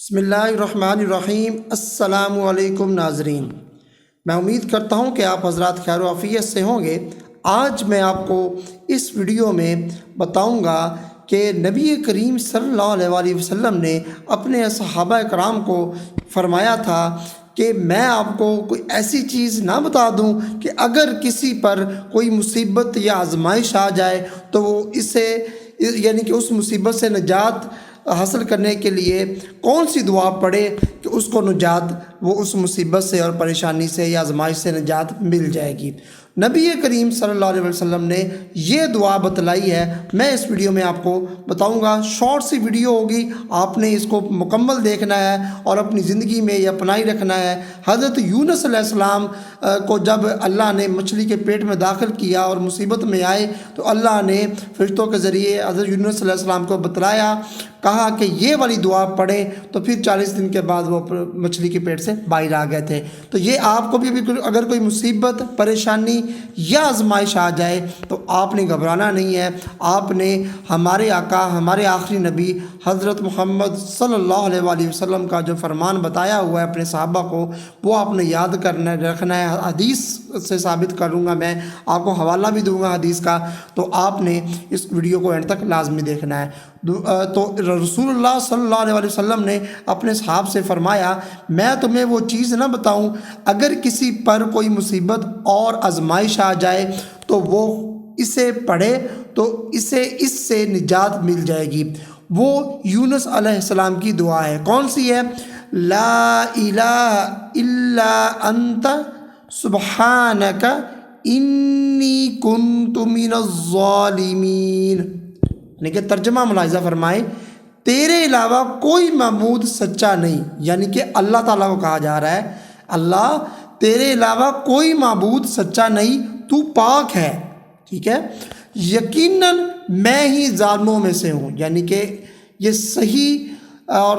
بسم اللہ الرحمن الرحیم۔ السلام علیکم ناظرین، میں امید کرتا ہوں کہ آپ حضرات خیر و عافیت سے ہوں گے۔ آج میں آپ کو اس ویڈیو میں بتاؤں گا کہ نبی کریم صلی اللہ علیہ وسلم نے اپنے صحابہ کرام کو فرمایا تھا کہ میں آپ کو کوئی ایسی چیز نہ بتا دوں کہ اگر کسی پر کوئی مصیبت یا آزمائش آ جائے تو وہ اسے یعنی کہ اس مصیبت سے نجات حاصل کرنے کے لیے کون سی دعا پڑھے کہ اس کو نجات، وہ اس مصیبت سے اور پریشانی سے یا آزمائش سے نجات مل جائے گی۔ نبی کریم صلی اللہ علیہ وسلم نے یہ دعا بتلائی ہے۔ میں اس ویڈیو میں آپ کو بتاؤں گا، شارٹ سی ویڈیو ہوگی، آپ نے اس کو مکمل دیکھنا ہے اور اپنی زندگی میں یہ اپنائی رکھنا ہے۔ حضرت یونس علیہ السلام کو جب اللہ نے مچھلی کے پیٹ میں داخل کیا اور مصیبت میں آئے تو اللہ نے فرشتوں کے ذریعے حضرت یونس علیہ السلام کو بتلایا، کہا کہ یہ والی دعا پڑھیں، تو پھر 40 دن کے بعد وہ مچھلی کے پیٹ سے باہر آ گئے تھے۔ تو یہ آپ کو بھی اگر کوئی مصیبت، پریشانی یا آزمائش آ جائے تو آپ نے گھبرانا نہیں ہے۔ آپ نے ہمارے آقا، ہمارے آخری نبی حضرت محمد صلی اللہ علیہ وسلم کا جو فرمان بتایا ہوا ہے اپنے صحابہ کو، وہ آپ نے یاد کرنا رکھنا ہے۔ حدیث سے ثابت کروں گا، میں آپ کو حوالہ بھی دوں گا حدیث کا، تو آپ نے اس ویڈیو کو اینڈ تک لازمی دیکھنا ہے۔ تو رسول اللہ صلی اللہ علیہ وسلم نے اپنے صحابہ سے فرمایا، میں تمہیں وہ چیز نہ بتاؤں اگر کسی پر کوئی مصیبت اور آزمائش آ جائے تو وہ اسے پڑھے تو اسے اس سے نجات مل جائے گی۔ وہ یونس علیہ السلام کی دعا ہے۔ کون سی ہے؟ لا الہ الا انت سبحانک انی کنت من الظالمین، یعنی کہ ترجمہ ملاحظہ فرمائیں، تیرے علاوہ کوئی معبود سچا نہیں، یعنی کہ اللہ تعالیٰ کو کہا جا رہا ہے، اللہ تیرے علاوہ کوئی معبود سچا نہیں، تو پاک ہے، ٹھیک ہے، یقیناً میں ہی ظالموں میں سے ہوں۔ یعنی کہ یہ صحیح اور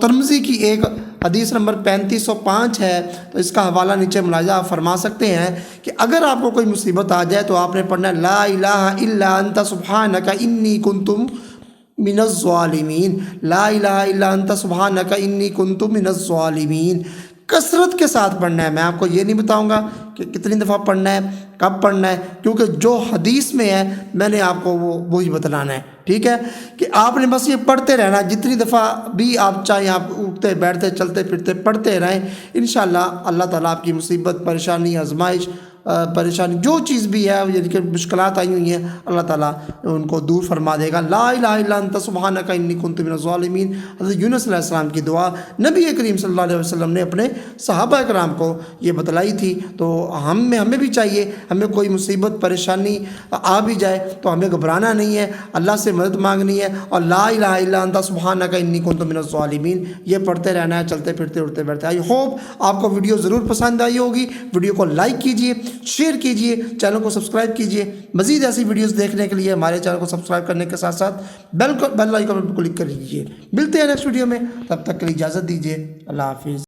ترمذی کی ایک حدیث نمبر 3505 ہے، تو اس کا حوالہ نیچے ملاحظہ آپ فرما سکتے ہیں کہ اگر آپ کو کوئی مصیبت آ جائے تو آپ نے پڑھنا ہے لا الہ الا انت سبحانک انی کنت من الظالمین، لا الہ الا انت سبحانک انی کنت من الظالمین۔ کثرت کے ساتھ پڑھنا ہے۔ میں آپ کو یہ نہیں بتاؤں گا کہ کتنی دفعہ پڑھنا ہے، کب پڑھنا ہے، کیونکہ جو حدیث میں ہے میں نے آپ کو وہی بتلانا ہے، ٹھیک ہے، کہ آپ نے بس یہ پڑھتے رہنا، جتنی دفعہ بھی آپ چاہیں آپ اٹھتے بیٹھتے چلتے پھرتے پڑھتے رہیں، انشاءاللہ اللہ تعالیٰ آپ کی مصیبت، پریشانی، آزمائش، پریشانی جو چیز بھی ہے، یعنی کہ مشکلات آئی ہوئی ہیں، اللہ تعالیٰ ان کو دور فرما دے گا۔ لا الہ الا انت سبحانک انی کنت من الظالمین، حضرت یونس علیہ السلام کی دعا نبی کریم صلی اللہ علیہ وسلم نے اپنے صحابہ کرام کو یہ بتلائی تھی۔ تو ہمیں بھی چاہیے، ہمیں کوئی مصیبت، پریشانی آ بھی جائے تو ہمیں گھبرانا نہیں ہے، اللہ سے مدد مانگنی ہے، اور لا الہ الا انت سبحانک انی کنت من الظالمین یہ پڑھتے رہنا ہے، چلتے پھرتے اٹھتے بیٹھتے۔ آئی ہوپ آپ کو ویڈیو ضرور پسند آئی ہوگی۔ ویڈیو کو لائک کیجیے، شیئر کیجیے، چینل کو سبسکرائب کیجیے۔ مزید ایسی ویڈیوز دیکھنے کے لیے ہمارے چینل کو سبسکرائب کرنے کے ساتھ ساتھ بیل آئیکن پر کلک کر لیجیے۔ ملتے ہیں نیکسٹ ویڈیو میں، تب تک کے لیے اجازت دیجیے، اللہ حافظ۔